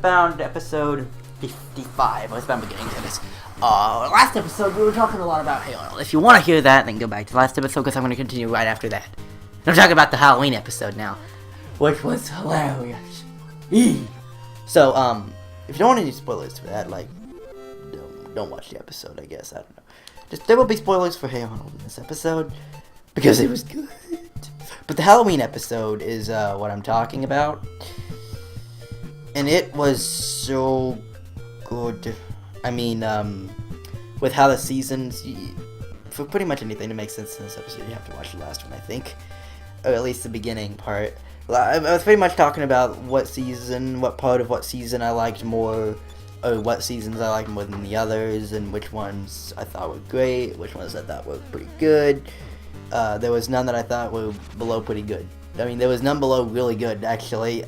Earthbound episode 55. Earthbound beginning to this. Last episode we were talking a lot about Halo. If you want to hear that, then go back to the last episode because I'm going to continue right after that. I'm talking about the Halloween episode now, which was hilarious. So, if you don't want any spoilers for that, like, don't watch the episode, I guess. I don't know. There will be spoilers for Hey Arnold in this episode because it was good. But the Halloween episode is what I'm talking about. And it was so good. I mean, with how the seasons... For pretty much anything to make sense in this episode, you have to watch the last one, I think. Or at least the beginning part. I was pretty much talking about what part of what season I liked more, or what seasons I liked more than the others, and which ones I thought were great, which ones I thought were pretty good. There was none that I thought were below pretty good. I mean, there was none below really good, actually.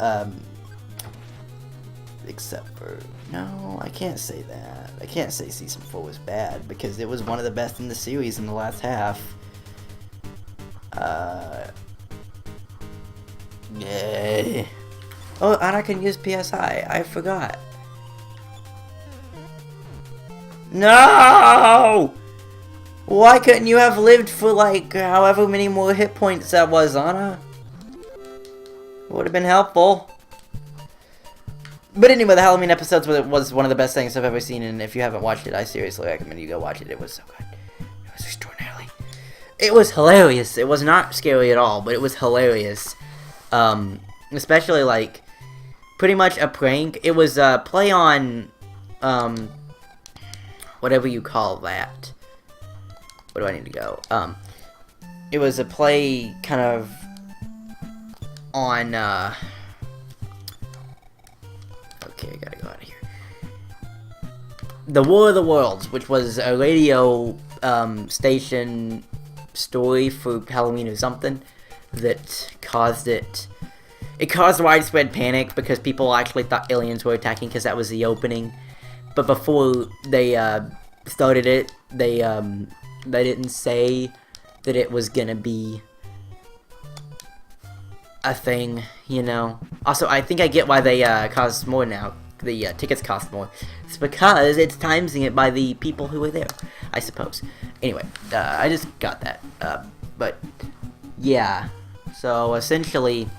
Except for... No, I can't say that. I can't say Season 4 was bad, because it was one of the best in the series in the last half. Yay. Oh, and I can use PSI. I forgot. No! Why couldn't you have lived for, like, however many more hit points that was, Anna? Would have been helpful. But anyway, the Halloween episodes was one of the best things I've ever seen, and if you haven't watched it, I seriously recommend you go watch it. It was so good. It was extraordinarily. It was hilarious. It was not scary at all, but it was hilarious. Especially, like, pretty much a prank. It was a play on, whatever you call that. Where do I need to go? It was a play kind of on, okay, I gotta go out of here. The War of the Worlds, which was a radio, station story for Halloween or something that caused it. It caused widespread panic because people actually thought aliens were attacking because that was the opening. But before they, started it, they didn't say that it was gonna be a thing, you know. Also, I think I get why they cost more now. The tickets cost more. It's because it's timesing it by the people who were there, I suppose. Anyway, I just got that. But yeah, so essentially,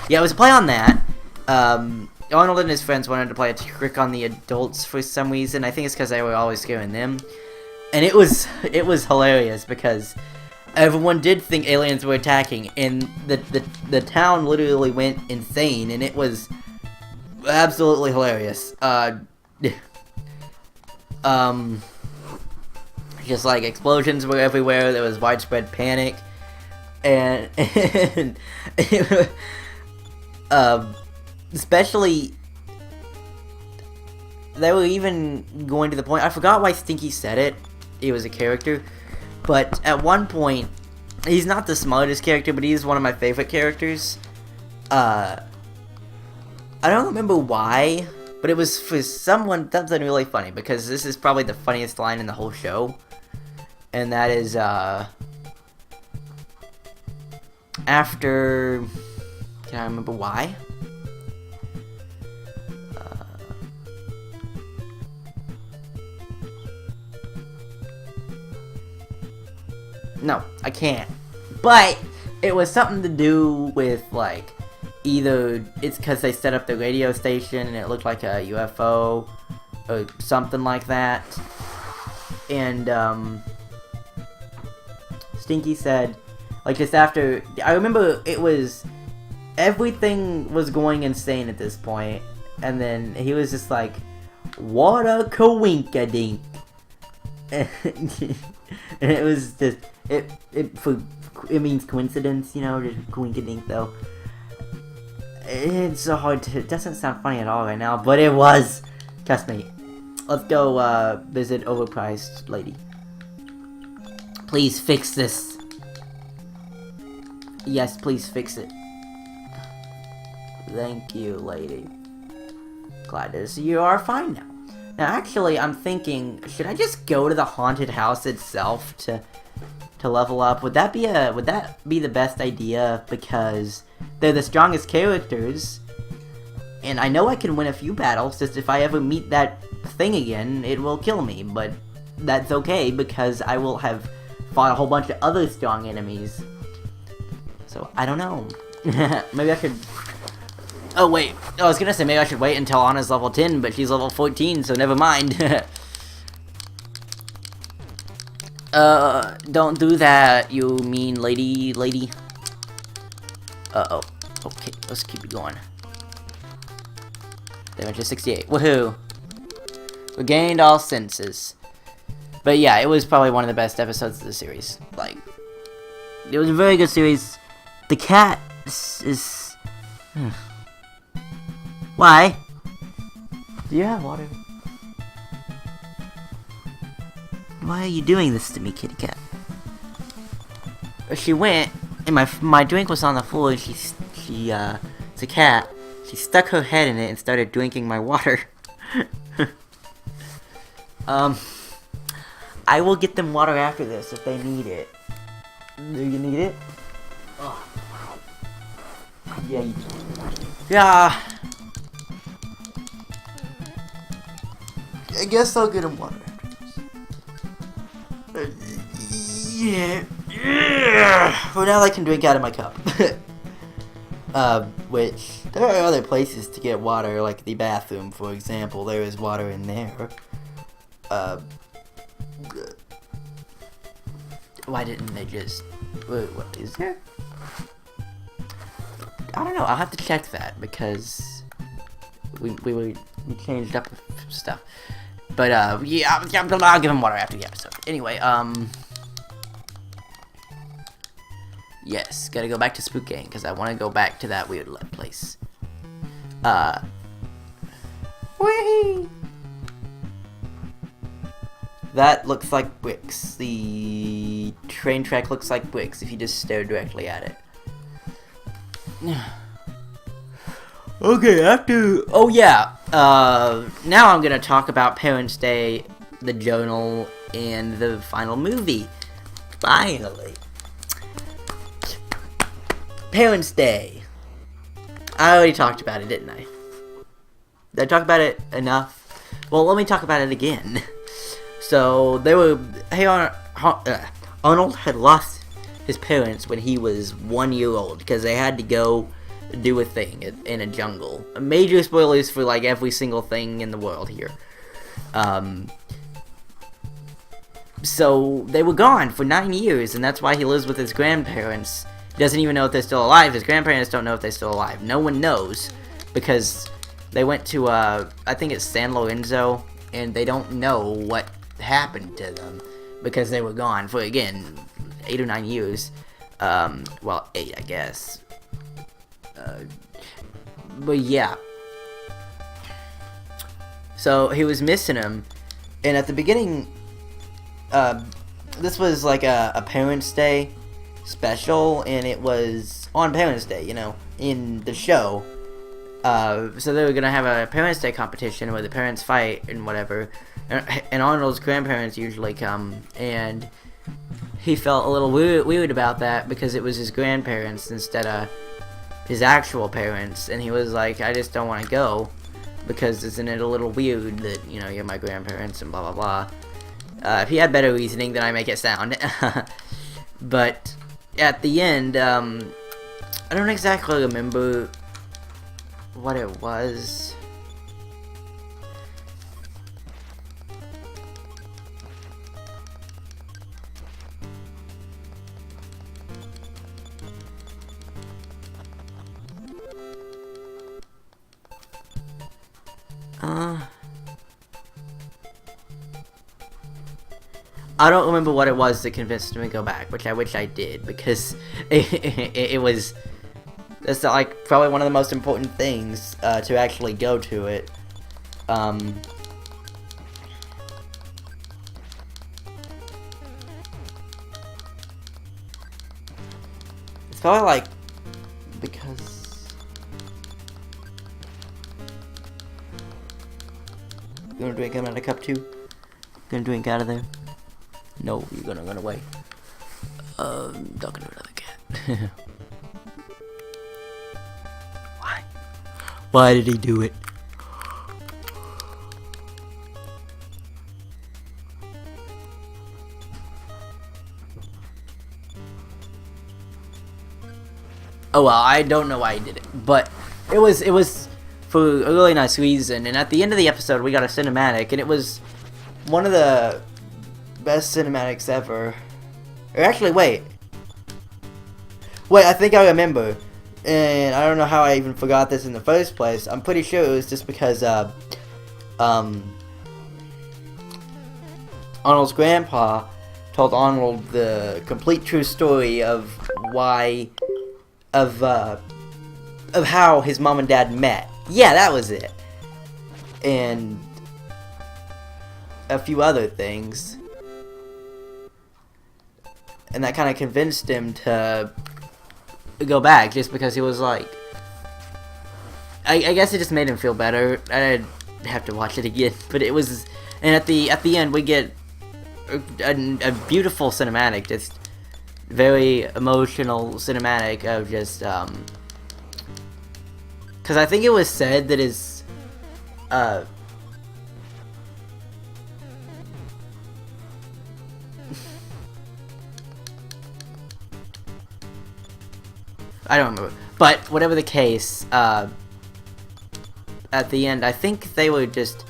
yeah, it was a play on that. Arnold and his friends wanted to play a trick on the adults for some reason. I think it's because they were always scaring them. And it was hilarious because everyone did think aliens were attacking, and the town literally went insane, and it was absolutely hilarious. Just like explosions were everywhere, there was widespread panic, and especially they were even going to the point, I forgot why Stinky said it, he was a character, but at one point, he's not the smartest character, but he's one of my favorite characters. I don't remember why, but it was for something really funny, because this is probably the funniest line in the whole show, and that is, after, can I remember why? No, I can't. But it was something to do with, like, either it's because they set up the radio station and it looked like a UFO or something like that. And Stinky said, like, just after, I remember it was, everything was going insane at this point, and then he was just like, what a coinkadink. And it was just, it means coincidence, you know, just coinkadink though. It's so hard to, it doesn't sound funny at all right now, but it was. Trust me. Let's go, visit overpriced lady. Please fix this. Yes, please fix it. Thank you, lady. Glad to see you are fine now. Now, actually, I'm thinking, should I just go to the haunted house itself to level up? Would that be the best idea? Because they're the strongest characters, And I know I can win a few battles, just if I ever meet that thing again, it will kill me, but that's okay, because I will have fought a whole bunch of other strong enemies. So, I don't know. Maybe I should... Oh, wait. I was gonna say maybe I should wait until Anna's level 10, but she's level 14, so never mind. Don't do that, you mean lady. Uh-oh. Okay, let's keep it going. Damage 68. Woohoo! Regained all senses. But yeah, it was probably one of the best episodes of the series. Like, it was a very good series. The cat is... Why? Do you have water? Why are you doing this to me, kitty cat? She went, and my drink was on the floor, and it's a cat. She stuck her head in it and started drinking my water. I will get them water after this if they need it. Do you need it? Oh. Yeah, you do. Yeah. I guess I'll get them water after this. Yeah. For now, I can drink out of my cup. Which, there are other places to get water, like the bathroom, for example. There is water in there. Why didn't they just... Wait, what is there? I don't know, I'll have to check that, because we changed up stuff. But, yeah, I'll give him water after the episode. Anyway, yes, gotta go back to Spook Gang, because I want to go back to that weird place. Whee! That looks like bricks. The train track looks like bricks if you just stare directly at it. Okay, after... Oh, yeah. Now I'm gonna talk about Parents' Day, the journal, and the final movie. Finally. Parents' Day. I already talked about it, didn't I? Did I talk about it enough? Well, let me talk about it again. So, they were... Hey, Arnold had lost his parents when he was 1 year old, because they had to go do a thing in a jungle. Major spoilers for, like, every single thing in the world here. So, they were gone for 9 years, and that's why he lives with his grandparents. He doesn't even know if they're still alive. His grandparents don't know if they're still alive. No one knows, because they went to, I think it's San Lorenzo, and they don't know what happened to them, because they were gone for, again, 8 or 9 years. Well, 8, I guess. But yeah. So, he was missing him, and at the beginning, this was like a Parents' Day special, and it was on Parents' Day, you know, in the show. So they were gonna have a Parents' Day competition where the parents fight and whatever, and Arnold's grandparents usually come, and he felt a little weird about that, because it was his grandparents instead of his actual parents, and he was like, I just don't want to go, because isn't it a little weird that, you know, you're my grandparents and blah blah blah. If he had better reasoning than I make it sound. But at the end, I don't exactly remember what it was. I don't remember what it was that convinced me to go back, which I wish I did, because it was... That's like probably one of the most important things to actually go to it. It's probably like because you gonna drink out of the cup too? Gonna drink out of there? No, you're gonna run away. Talking to another cat. Why did he do it? Oh well, I don't know why he did it, but it was for a really nice reason. And at the end of the episode, we got a cinematic, and it was one of the best cinematics ever. Or actually, wait, I think I remember, and I don't know how I even forgot this in the first place. I'm pretty sure it was just because Arnold's grandpa told Arnold the complete true story of how his mom and dad met. Yeah, that was it. And a few other things. And that kind of convinced him to go back, just because he was like... I guess it just made him feel better. I'd have to watch it again. But it was... And at the end, we get a beautiful cinematic. Just very emotional cinematic of just... Because I think it was said that his... I don't remember. But, whatever the case, at the end, I think they were just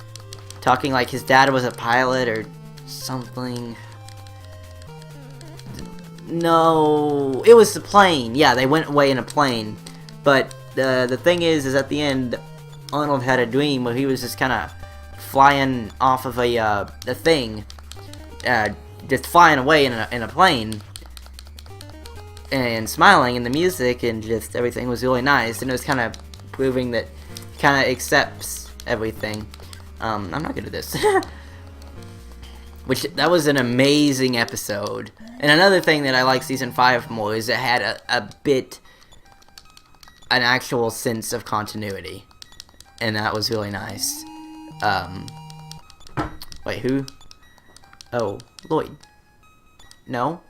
talking like his dad was a pilot or something. No, it was the plane. Yeah, they went away in a plane. But the thing is at the end, Arnold had a dream where he was just kind of flying off of a thing, just flying away in a plane, and smiling, and the music and just everything was really nice, and it was kind of proving that he kind of accepts everything. I'm not good at this. Which, that was an amazing episode. And another thing that I like Season 5 more is it had an actual sense of continuity. And that was really nice. Wait, who? Oh, Lloyd. No?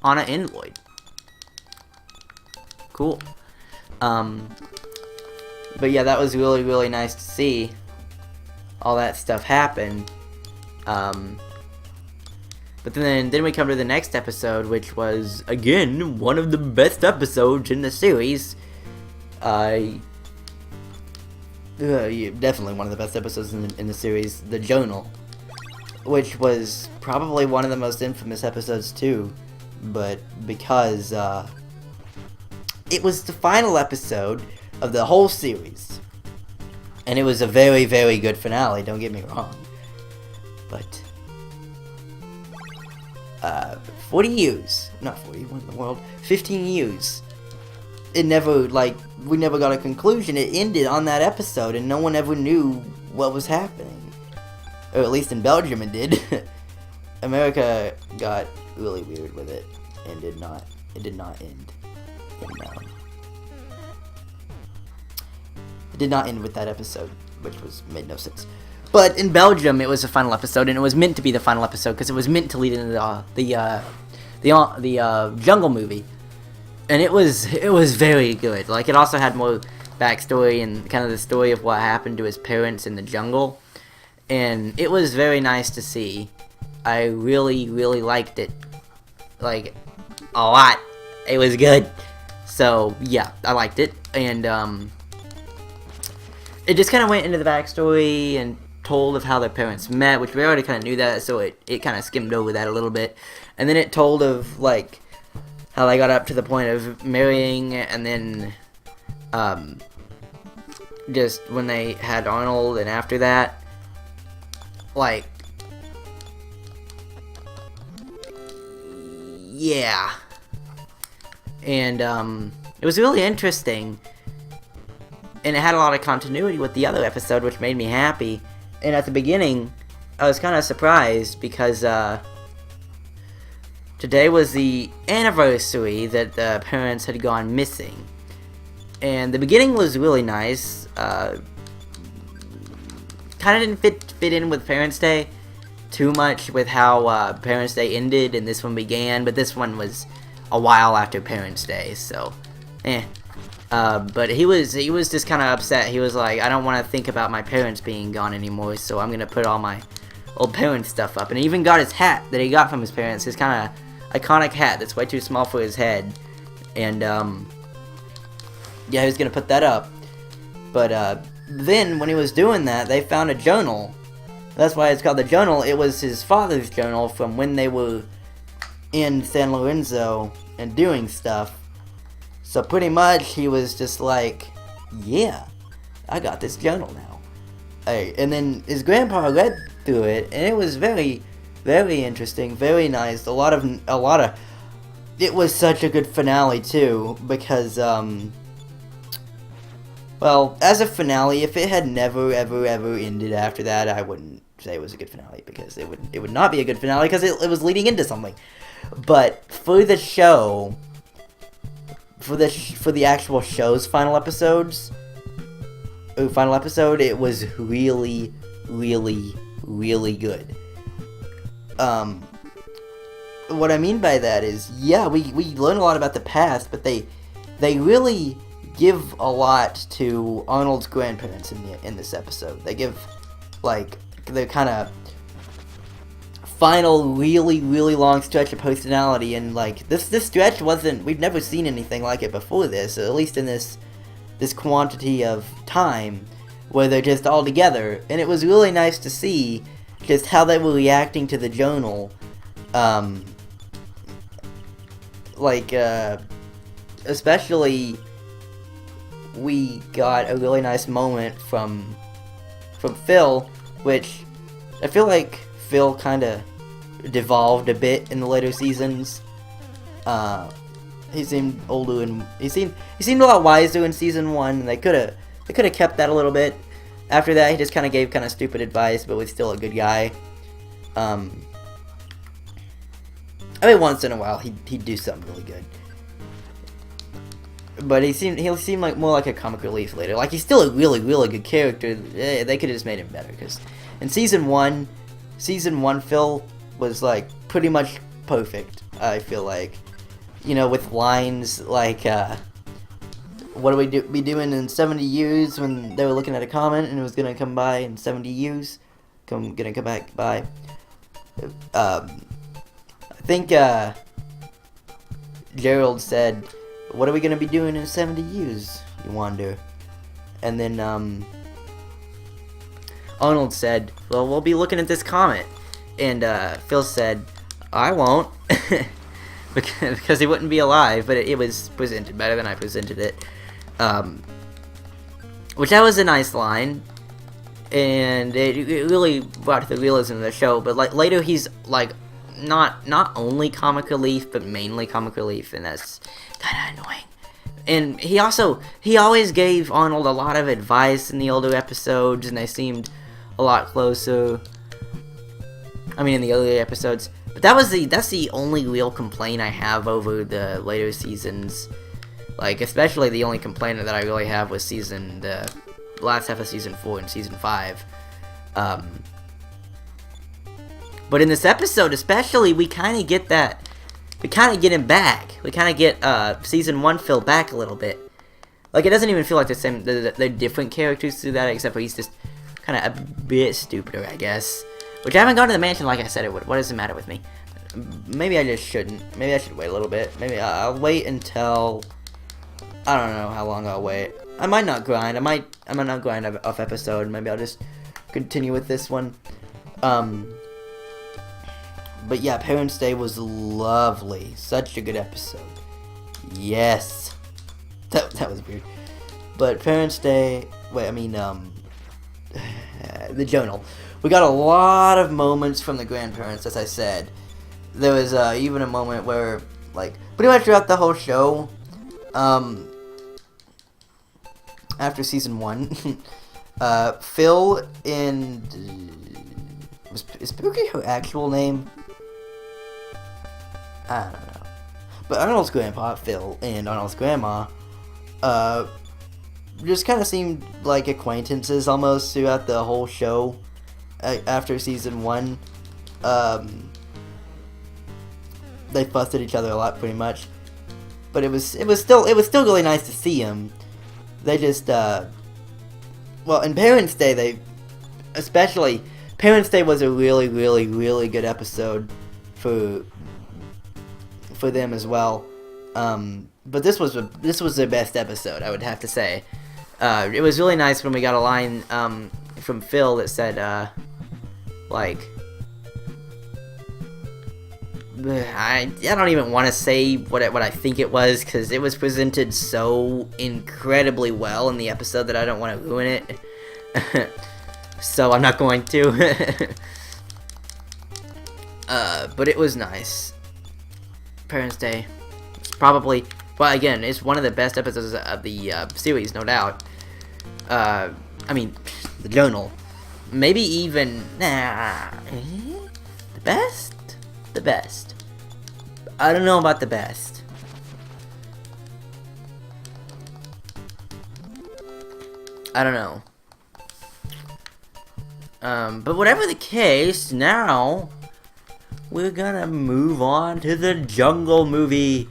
Anna and Lloyd. Cool. But yeah, that was really, really nice to see all that stuff happen. But then we come to the next episode, which was, again, one of the best episodes in the series. Yeah, definitely one of the best episodes in the series, The Journal. Which was probably one of the most infamous episodes, too. But because, it was the final episode of the whole series. And it was a very, very good finale, don't get me wrong. But 40 years, not 40, what in the world, 15 years. It never, we never got a conclusion. It ended on that episode, and no one ever knew what was happening. Or at least in Belgium it did. America got really weird with it, and it did not end. It did not end with that episode, which made no sense. But in Belgium, it was the final episode, and it was meant to be the final episode because it was meant to lead into the Jungle movie, and it was very good. Like, it also had more backstory and kind of the story of what happened to his parents in the jungle, and it was very nice to see. I really, really liked it, like, a lot. It was good. So yeah, I liked it, and it just kind of went into the backstory and told of how their parents met, which we already kind of knew that, so it kind of skimmed over that a little bit. And then it told of, like, how they got up to the point of marrying, and then, just when they had Arnold, and after that, like, yeah. And, it was really interesting. And it had a lot of continuity with the other episode, which made me happy. And at the beginning, I was kind of surprised because today was the anniversary that the parents had gone missing. And the beginning was really nice. Kind of didn't fit in with Parents' Day too much with how Parents' Day ended and this one began. But this one was a while after Parents' Day, so But he was just kind of upset. He was like, I don't want to think about my parents being gone anymore, so I'm gonna put all my old parents stuff up. And he even got his hat that he got from his parents, his kind of iconic hat that's way too small for his head. And yeah, he was gonna put that up. But then when he was doing that, they found a journal. That's why it's called the journal. It was his father's journal from when they were in San Lorenzo and doing stuff. So pretty much he was just like, yeah, I got this journal now. And then his grandpa read through it, and it was very, very interesting, very nice. A lot of. It was such a good finale too, because well, as a finale, if it had never, ever, ever ended after that, I wouldn't say it was a good finale, because it would not be a good finale, because it was leading into something. But for the show, for the actual show's final episode, it was really, really, really good. What I mean by that is, yeah, we learn a lot about the past, but they really give a lot to Arnold's grandparents in this episode. They give, like, the kind of final really, really long stretch of personality, and like this stretch we've never seen anything like it before this, at least in this quantity of time where they're just all together. And it was really nice to see just how they were reacting to the journal. Especially we got a really nice moment from Phil, which I feel like Phil kind of devolved a bit in the later seasons. He seemed older, and he seemed a lot wiser in season 1, and they could have kept that a little bit. After that, he just kind of gave kind of stupid advice, but was still a good guy. I mean, once in a while he'd do something really good. But he seemed like more like a comic relief later. Like, he's still a really, really good character. They could have just made him better, because in season 1, Phil was like pretty much perfect, I feel like. You know, with lines like, what do we be doing in 70 years, when they were looking at a comet and it was gonna come by in 70 years, gonna come back by. I think Gerald said, what are we gonna be doing in 70 years, you wonder? And then Arnold said, well, we'll be looking at this comet. And Phil said, I won't. Because he wouldn't be alive, but it was presented better than I presented it. Which that was a nice line. And it really brought the realism of the show. But like later he's like not only comic relief, but mainly comic relief, and that's kind of annoying. And he always gave Arnold a lot of advice in the older episodes, and they seemed a lot closer. I mean, in the earlier episodes. But that's the only real complaint I have over the later seasons. Like, especially the only complaint that I really have was the last half of season 4 and season 5. But in this episode, especially, we kind of get that. We kind of get him back. We kind of get season 1 Phil back a little bit. Like, it doesn't even feel like the same. They're different characters through that, except for he's just kind of a bit stupider, I guess. Which I haven't gone to the mansion like I said it would. What does it matter with me? Maybe I just shouldn't. Maybe I should wait a little bit. Maybe I'll wait until... I don't know how long I'll wait. I might not grind. I might not grind off episode. Maybe I'll just continue with this one. But yeah, Parents' Day was lovely. Such a good episode. Yes. That was weird. But Parents' Day... Wait, I mean, the journal. We got a lot of moments from the grandparents, as I said. There was even a moment where, like, pretty much throughout the whole show, after season 1, Phil and... is Pookie her actual name? I don't know. But Arnold's grandpa, Phil, and Arnold's grandma, just kind of seemed like acquaintances almost throughout the whole show. After season 1, they fussed at each other a lot, pretty much. but it was still really nice to see him. They just well, in Parents' Day, especially Parents' Day was a really good episode for them as well. But this was their best episode, I would have to say. It was really nice when we got a line from Phil that said like, I don't even want to say what I think it was, because it was presented so incredibly well in the episode that I don't want to ruin it. So I'm not going to. But it was nice. Parents' Day. It's probably, well, again, it's one of the best episodes of the series, no doubt. I mean, the journal. Maybe even, the best? The best. I don't know about the best. I don't know. But whatever the case, now we're gonna move on to the Jungle movie,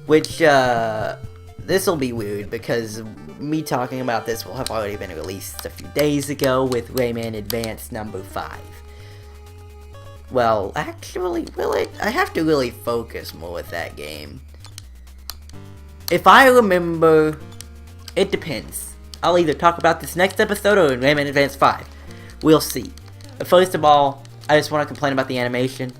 which, this'll be weird because me talking about this will have already been released a few days ago with Rayman Advance number 5. Well, actually, will it? I have to really focus more with that game. If I remember, it depends. I'll either talk about this next episode or in Rayman Advance 5. We'll see. But first of all, I just want to complain about the animation.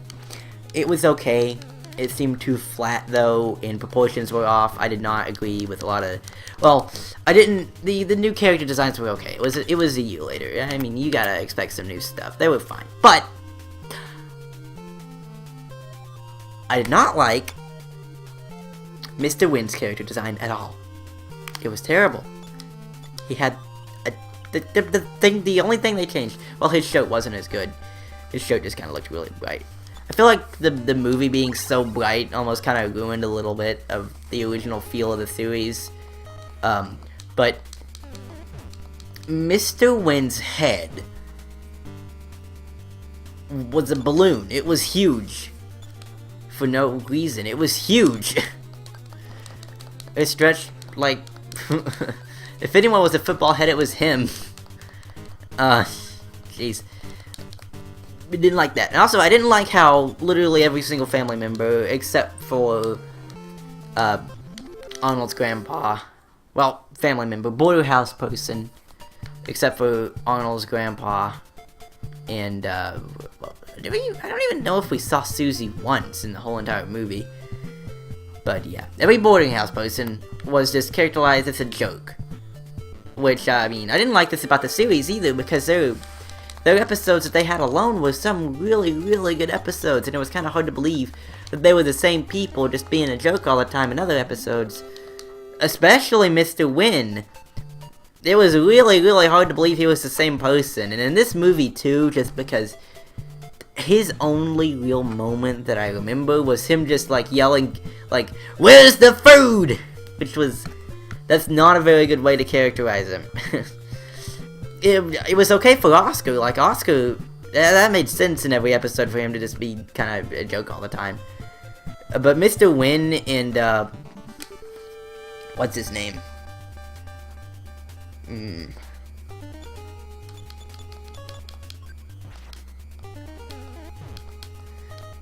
It was okay. It seemed too flat, though, and proportions were off. I did not agree with a lot of... Well, I didn't... The new character designs were okay. It was a year later. I mean, you gotta expect some new stuff. They were fine. But I did not like Mr. Wynn's character design at all. It was terrible. He had the only thing they changed, well, his shirt wasn't as good. His shirt just kind of looked really bright. I feel like the movie being so bright almost kind of ruined a little bit of the original feel of the series. But Mr. Wynn's head was a balloon. It was huge. For no reason. It was huge. It stretched like... If anyone was a football head, it was him. Jeez. I didn't like that. And also, I didn't like how literally every single family member, except for Arnold's grandpa, well, family member, border house person, except for Arnold's grandpa, and I don't even know if we saw Susie once in the whole entire movie. But yeah, every boarding house person was just characterized as a joke. Which, I mean, I didn't like this about the series either, because their episodes that they had alone were some really good episodes, and it was kind of hard to believe that they were the same people just being a joke all the time in other episodes. Especially Mr. Wynn. It was really hard to believe he was the same person, and in this movie too, just because his only real moment that I remember was him just like yelling, like, "Where's the food?" Which was... That's not a very good way to characterize him. It was okay for Oscar. Like, Oscar, that made sense in every episode for him to just be kind of a joke all the time. But Mr. Wynn and, what's his name?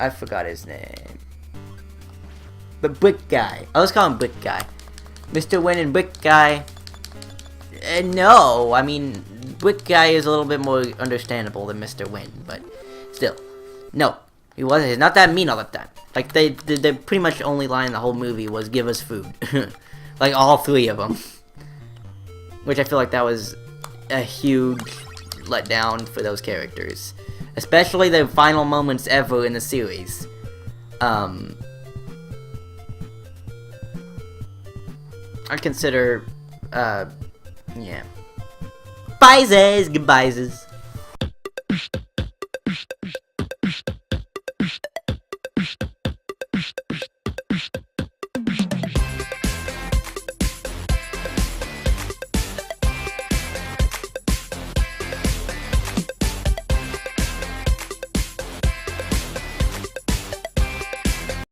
I forgot his name. But Brick Guy. I was calling him Brick Guy. Mr. Wynn and Brick Guy. No, I mean, Brick Guy is a little bit more understandable than Mr. Wynn, but still. No, he wasn't. He's not that mean all the time. Like, they pretty much the only line in the whole movie was, "Give us food." Like, all three of them. Which I feel like that was a huge letdown for those characters. Especially the final moments ever in the series. I consider, yeah. Goodbyes.